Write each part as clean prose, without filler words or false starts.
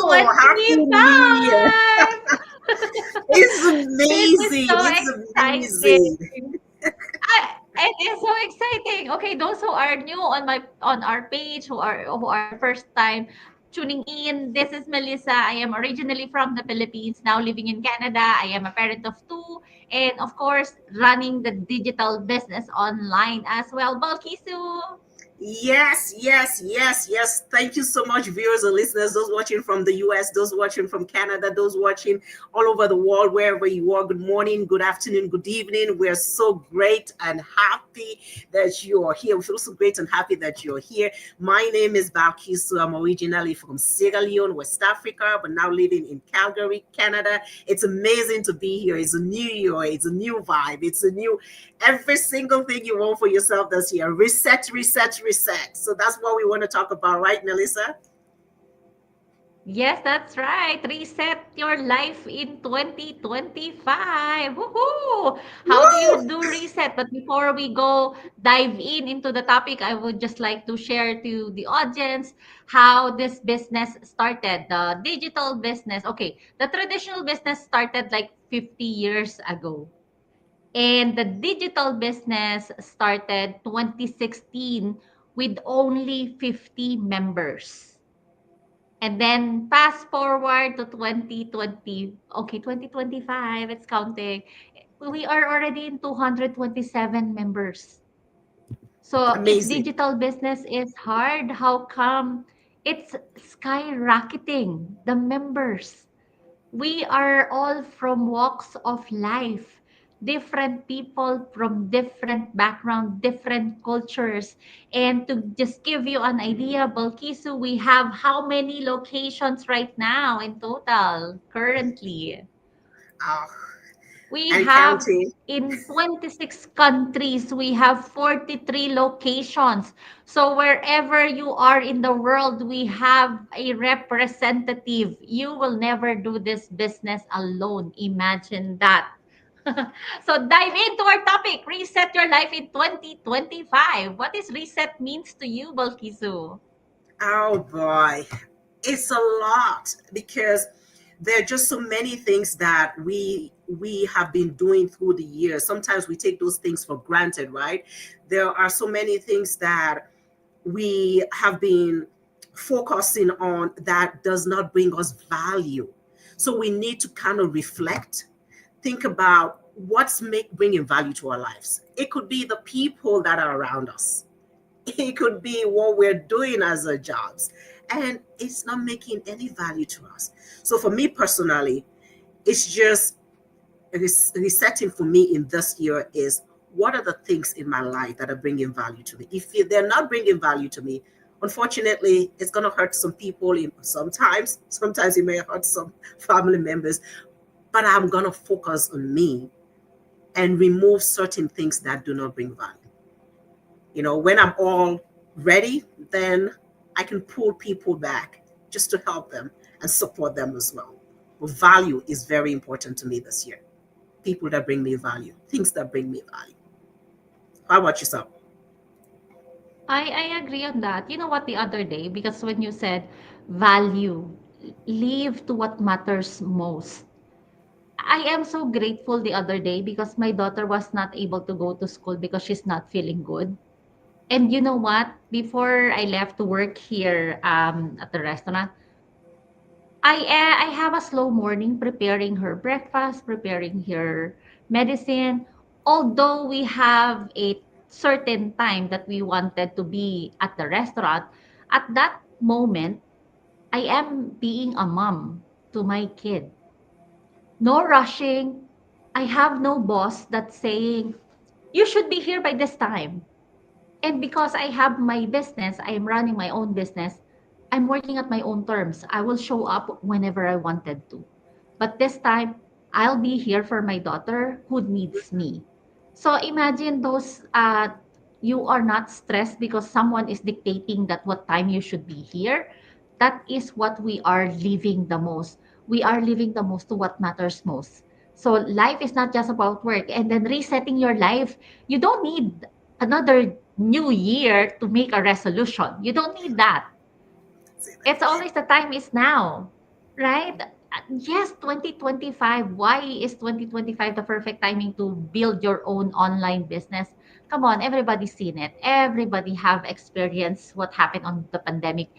Oh, Happy New Year. 2025. It's This is amazing. so It's amazing. exciting. It is so exciting. Okay, those who are new on our page, who are first time tuning in, this is Melissa. I am originally from the Philippines, now living in Canada. I am a parent of two, and of course, running the digital business online as well. Balkisu. Yes, yes, yes, yes. Thank you so much, viewers and listeners, those watching from the US, those watching from Canada, those watching all over the world, wherever you are. Good morning, good afternoon, good evening. We're so great and happy that you are here. We feel so great and happy that you're here. My name is Balkisu. I'm originally from Sierra Leone, West Africa, but now living in Calgary, Canada. It's amazing to be here. It's a new year, it's a new vibe, it's a new every single thing you want for yourself this year. Reset, reset, reset. So that's what we want to talk about, right, Melissa? Yes, that's right. Reset your life in 2025. Woohoo! How do you Woo! do reset? But before we go dive into the topic, I would just like to share to the audience how this business started, the digital business. Okay, the traditional business started like 50 years ago. And the digital business started 2016 with only 50 members. And then fast forward to 2020. Okay, 2025, it's counting. We are already in 227 members. So if Amazing. digital business is hard, how come it's skyrocketing the members? We are all from walks of life, different people from different background, different cultures. And to just give you an idea, Balkisu, we have how many locations right now in total currently? Oh, We and have counting. in 26 countries, we have 43 locations. So wherever you are in the world, we have a representative. You will never do this business alone. Imagine that. So dive into our topic, reset your life in 2025. What is reset means to you, Balkisu? Oh boy. It's a lot because there are just so many things that we have been doing through the years. Sometimes we take those things for granted, right? There are so many things that we have been focusing on that does not bring us value. So we need to kind of reflect, think about what's bringing value to our lives. It could be the people that are around us. It could be what we're doing as a jobs, and it's not making any value to us. So for me personally, it's just resetting for me in this year is what are the things in my life that are bringing value to me. If they're not bringing value to me, unfortunately it's going to hurt some people in sometimes it may hurt some family members, but I'm going to focus on me and remove certain things that do not bring value. When I'm all ready, then I can pull people back just to help them and support them as well. But value is very important to me this year. People that bring me value, things that bring me value. How about yourself? I agree on that. You know what, the other day, because when you said value, live to what matters most. I am so grateful the other day because my daughter was not able to go to school because she's not feeling good. And you know what? Before I left to work here at the restaurant, I have a slow morning preparing her breakfast, preparing her medicine. Although we have a certain time that we wanted to be at the restaurant, at that moment, I am being a mom to my kid. No rushing. I have no boss that's saying, you should be here by this time. And because I have my business, I am running my own business, I'm working at my own terms. I will show up whenever I wanted to. But this time, I'll be here for my daughter who needs me. So imagine those, you are not stressed because someone is dictating that what time you should be here. That is what we are living the most. We are living the most to what matters most. So life is not just about work, and then resetting your life. You don't need another new year to make a resolution. You don't need that. It's always the time is now. right? Yes, 2025. Why is 2025 the perfect timing to build your own online business? Come on, everybody's seen it. Everybody have experienced what happened on the pandemic.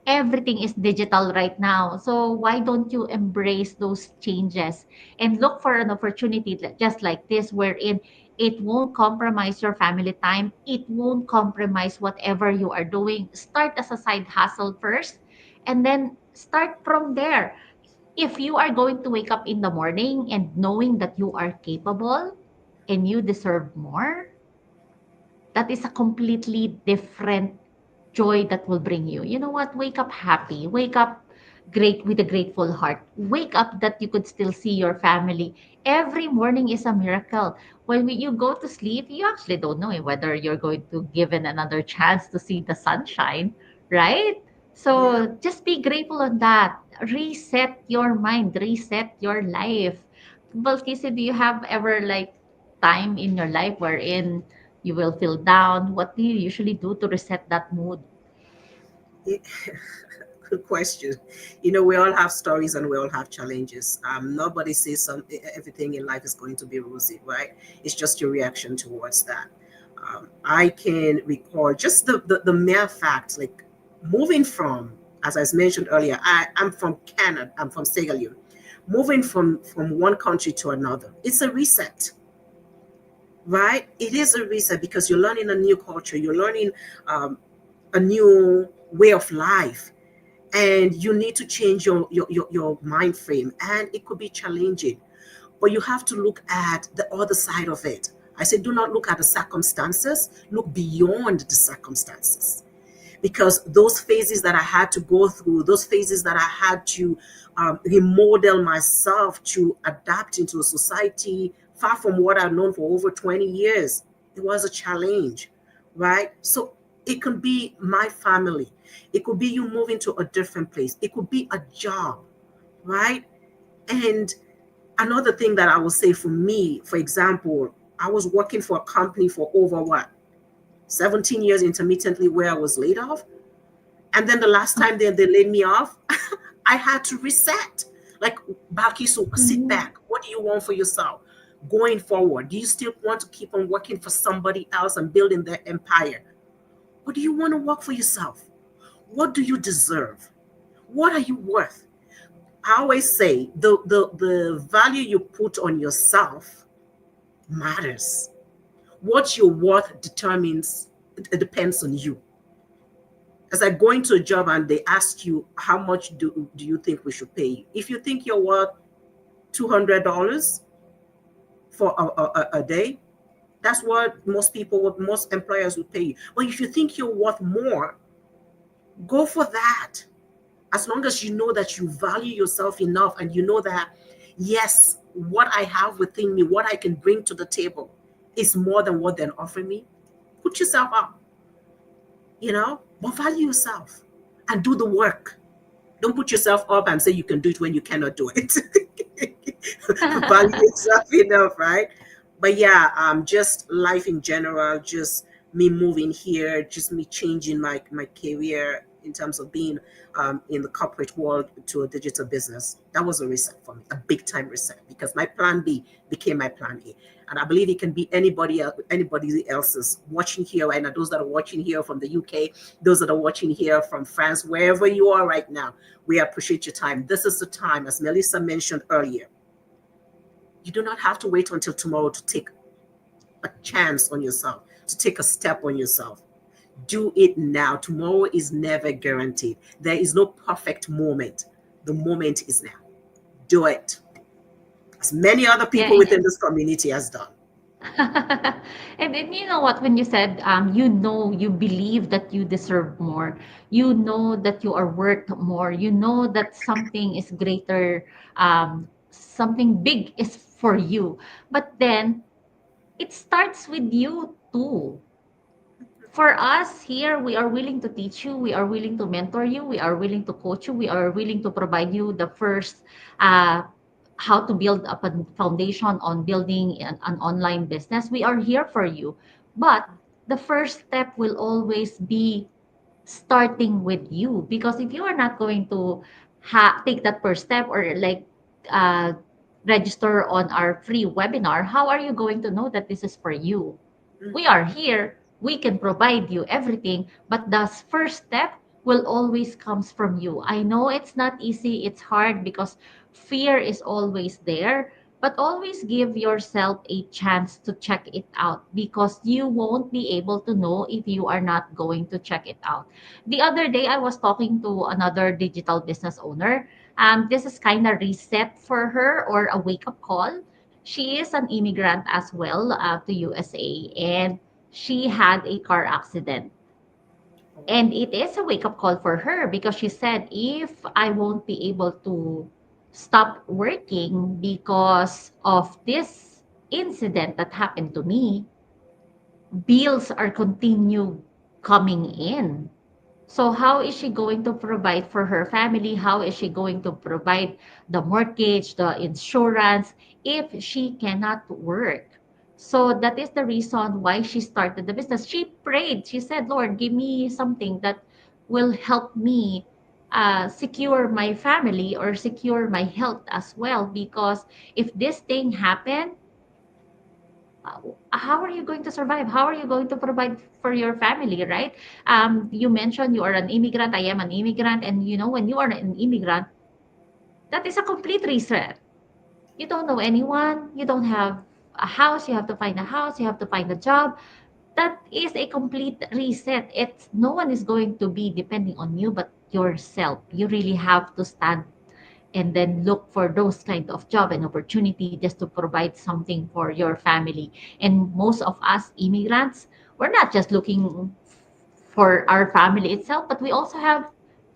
Everything is digital right now. So why don't you embrace those changes and look for an opportunity just like this wherein it won't compromise your family time. It won't compromise whatever you are doing. Start as a side hustle first and then start from there. If you are going to wake up in the morning and knowing that you are capable and you deserve more, that is a completely different joy that will bring you. You know what? Wake up happy. Wake up great with a grateful heart. Wake up that you could still see your family. Every morning is a miracle. When you go to sleep, you actually don't know whether you're going to given another chance to see the sunshine, right? Yeah. So just be grateful on that. Reset your mind, reset your life. Well, Kissy, do you have ever like time in your life wherein you will feel down? What do you usually do to reset that mood? Good question. You know, we all have stories and we all have challenges. Nobody says everything in life is going to be rosy, right? It's just your reaction towards that. I can recall just the mere fact, like moving from, as I mentioned earlier, I'm from Canada, I'm from Sierra Leone. Moving from one country to another, it's a reset, right? It is a reset because you're learning a new culture, you're learning um, a new way of life, and you need to change your mind frame, and it could be challenging, but you have to look at the other side of it. I say do not look at the circumstances, look beyond the circumstances, because those phases that I had to go through, those phases that I had to remodel myself to adapt into a society far from what I've known for over 20 years, it was a challenge, right? So it could be my family, it could be you moving to a different place, it could be a job, right? And another thing that I will say for me, for example, I was working for a company for over what, 17 years intermittently where I was laid off. And then the last time they laid me off, I had to reset. Like, Balkisu, sit Mhm. back. What do you want for yourself going forward? Do you still want to keep on working for somebody else and building their empire? Or do you want to work for yourself? What do you deserve? What are you worth? I always say the value you put on yourself matters. What you're worth determines, it depends on you. It's like going to a job and they ask you how much do you think we should pay you. If you think you're worth $200 for a day, that's what most employers would pay you. But if you think you're worth more, go for that. As long as you know that you value yourself enough and you know that, yes, what I have within me, what I can bring to the table is more than what they're offering me, put yourself up, but value yourself and do the work. Don't put yourself up and say you can do it when you cannot do it. Value yourself enough, right? But yeah, just life in general, just me moving here, just me changing my career in terms of being in the corporate world to a digital business. That was a reset for me, a big time reset, because my plan B became my plan A. And I believe it can be anybody else's watching here right now. Those that are watching here from the UK, those that are watching here from France, wherever you are right now, we appreciate your time. This is the time, as Melissa mentioned earlier. You do not have to wait until tomorrow to take a chance on yourself, to take a step on yourself. Do it now. Tomorrow is never guaranteed. There is no perfect moment. The moment is now. Do it. As many other Yeah, people within this community has done. and then you know what, when you said you know, you believe that you deserve more, you know that you are worth more, you know that something is greater, something big is for you, but then it starts with you too. For us here, we are willing to teach you, we are willing to mentor you, we are willing to coach you, we are willing to provide you the first uh, how to build up a foundation on building an online business. We are here for you. But the first step will always be starting with you, because if you are not going to take that first step, or like uh, register on our free webinar, how are you going to know that this is for you? We are here, we can provide you everything, but the first step will always comes from you. I know it's not easy, it's hard because fear is always there, but always give yourself a chance to check it out, because you won't be able to know if you are not going to check it out. The other day I was talking to another digital business owner. This is kind of reset for her, or a wake up call. She is an immigrant as well, to USA, and she had a car accident. And it is a wake up call for her, because she said, if I won't be able to stop working because of this incident that happened to me, bills are continue coming in. So how is she going to provide for her family? How is she going to provide the mortgage, the insurance, if she cannot work? So that is the reason why she started the business. She prayed. She said, Lord, give me something that will help me secure my family, or secure my health as well. Because if this thing happened, uh, how are you going to survive? How are you going to provide for your family, right? You mentioned you are an immigrant. I am an immigrant. And you know, when you are an immigrant, that is a complete reset. You don't know anyone. You don't have a house. You have to find a house. You have to find a job. That is a complete reset. It's no one is going to be depending on you but yourself. You really have to stand and then look for those kind of job and opportunity just to provide something for your family. And most of us immigrants, we're not just looking for our family itself, but we also have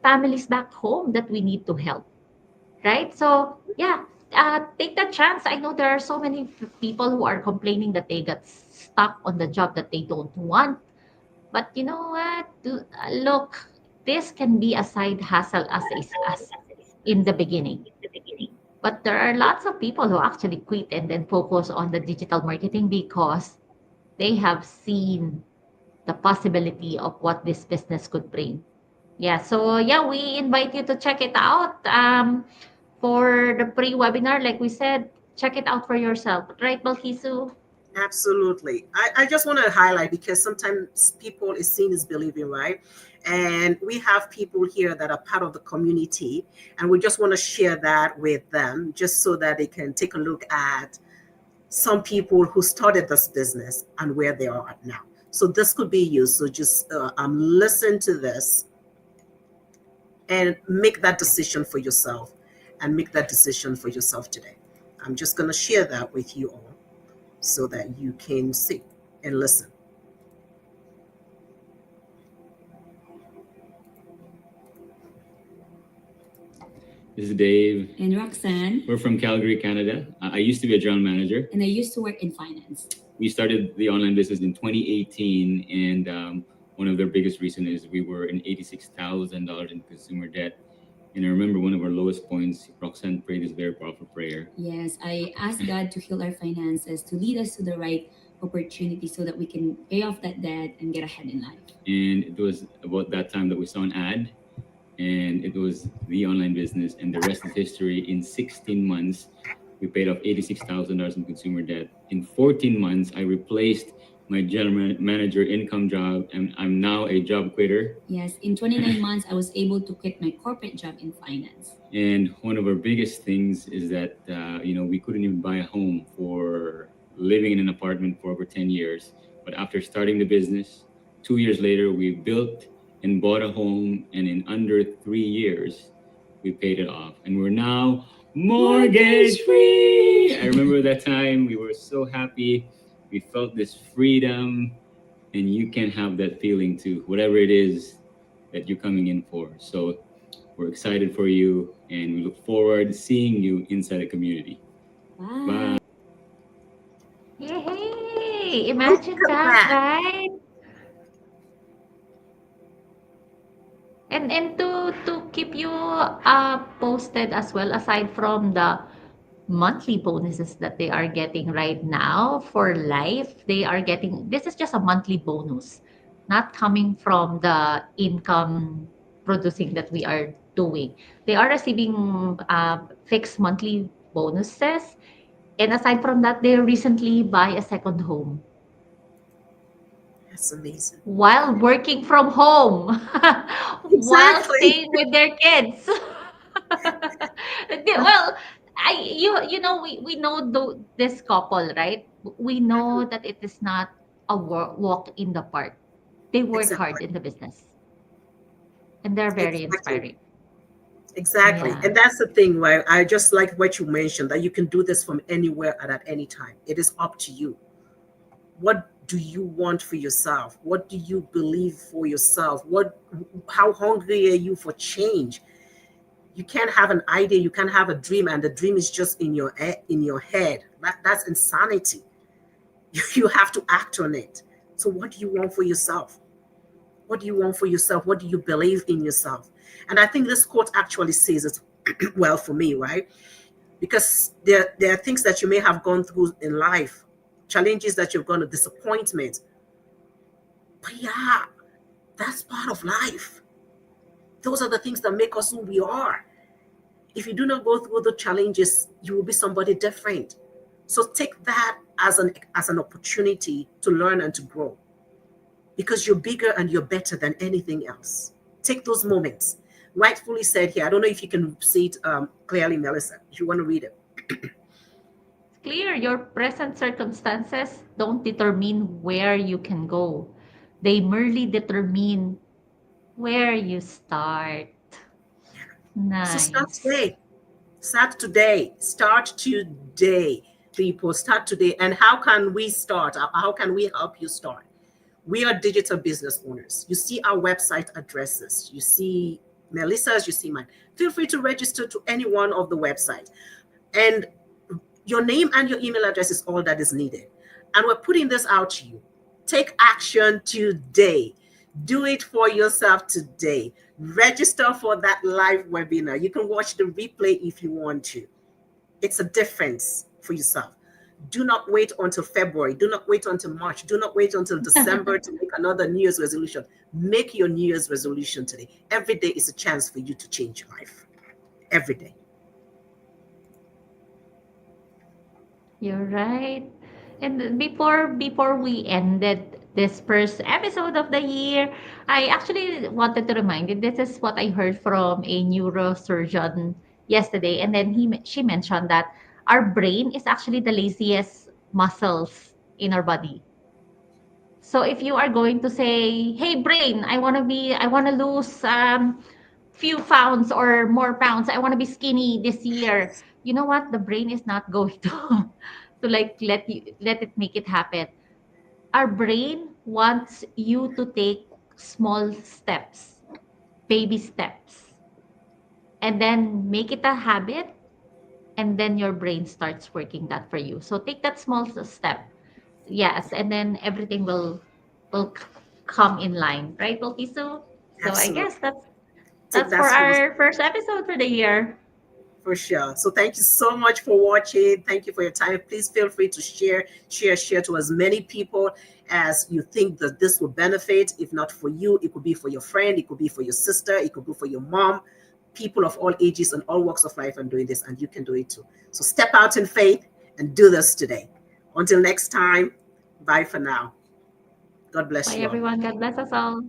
families back home that we need to help, right? So yeah, take that chance. I know there are so many people who are complaining that they got stuck on the job that they don't want, but you know what, look, this can be a side hustle as in the beginning. But there are lots of people who actually quit and then focus on the digital marketing, because they have seen the possibility of what this business could bring. Yeah, so yeah, we invite you to check it out. For the pre-webinar, like we said, check it out for yourself. Right, Balkisu? Absolutely. I just want to highlight, because sometimes people is seen as believing, right? And we have people here that are part of the community, and we just want to share that with them just so that they can take a look at some people who started this business and where they are at now. So this could be you. So just listen to this and make that decision for yourself, and make that decision for yourself today. I'm just going to share that with you all so that you can see and listen. This is Dave. And Roxanne. We're from Calgary, Canada. I used to be a general manager. And I used to work in finance. We started the online business in 2018, and one of their biggest reasons is we were in $86,000 in consumer debt. And I remember one of our lowest points, Roxanne prayed this very powerful prayer. Yes, I asked God to heal our finances, to lead us to the right opportunity so that we can pay off that debt and get ahead in life. And it was about that time that we saw an ad, and it was the online business, and the rest is history. In 16 months, we paid off $86,000 in consumer debt. In 14 months, I replaced my general manager income job, and I'm now a job quitter. Yes, in 29 months, I was able to quit my corporate job in finance. And one of our biggest things is that, we couldn't even buy a home for living in an apartment for over 10 years. But after starting the business, 2 years later, we built and bought a home, and in under 3 years, we paid it off. And we're now mortgage free. I remember that time we were so happy. We felt this freedom, and you can have that feeling too, whatever it is that you're coming in for. So we're excited for you, and we look forward to seeing you inside the community. Bye. Bye. Yay! Imagine Look at that, that. right? And to keep you posted as well, aside from the monthly bonuses that they are getting right now for life, they are getting, this is just a monthly bonus, not coming from the income producing that we are doing. They are receiving fixed monthly bonuses. And aside from that, they recently buy a second home That's amazing. while working from home, while Exactly. staying with their kids. Well, you know, we know this couple, right? We know that it is not a walk in the park. They work hard Exactly. in the business, and they're very Exactly. inspiring. Exactly. Yeah. And that's the thing, right? I just like what you mentioned, that you can do this from anywhere and at any time. It is up to you. What do you want for yourself? What do you believe for yourself? How hungry are you for change? You can't have an idea, you can't have a dream, and the dream is just in your head. That's insanity. You have to act on it. So what do you want for yourself? What do you want for yourself? What do you believe in yourself? And I think this quote actually says it well for me, right? Because there are things that you may have gone through in life, challenges that you've gone to, disappointment. But yeah, that's part of life. Those are the things that make us who we are. If you do not go through the challenges, you will be somebody different. So take that as an opportunity to learn and to grow, because you're bigger and you're better than anything else. Take those moments. Rightfully said here. I don't know if you can see it clearly, Melissa. If you want to read it. It's clear your present circumstances don't determine where you can go. They merely determine where you start. So start Nice. today. Start today. Start today, people. Start today. And how can we start? How can we help you start? We are digital business owners. You see our website addresses. You see Melissa's, you see mine. Feel free to register to any one of the websites. And your name and your email address is all that is needed. And we're putting this out to you. Take action today. Do it for yourself today. Register for that live webinar. You can watch the replay if you want to. It's a difference for yourself. Do not wait until February. Do not wait until March. Do not wait until December to make another New Year's resolution. Make your New Year's resolution today. Every day is a chance for you to change your life. Every day. You're right. And before we ended this first episode of the year, I actually wanted to remind you this is what I heard from a neurosurgeon yesterday, and then she mentioned that our brain is actually the laziest muscles in our body. So if you are going to say, "Hey brain, I want to lose few pounds or more pounds. I want to be skinny this year." You know what? The brain is not going to to like let it make it happen. Our brain wants you to take small steps, baby steps, and then make it a habit, and then your brain starts working that for you. So take that small step. Yes, and then everything will come in line, right, Wilkisu? So I guess Absolutely. Take that's that for small. our first episode for the year. For sure. So thank you so much for watching. Thank you for your time. Please feel free to share to as many people as you think that this will benefit. If not for you, it could be for your friend, it could be for your sister, it could be for your mom. People of all ages and all walks of life are doing this, and you can do it too. So step out in faith and do this today. Until next time, bye for now. God bless Bye you all. everyone. God bless us all.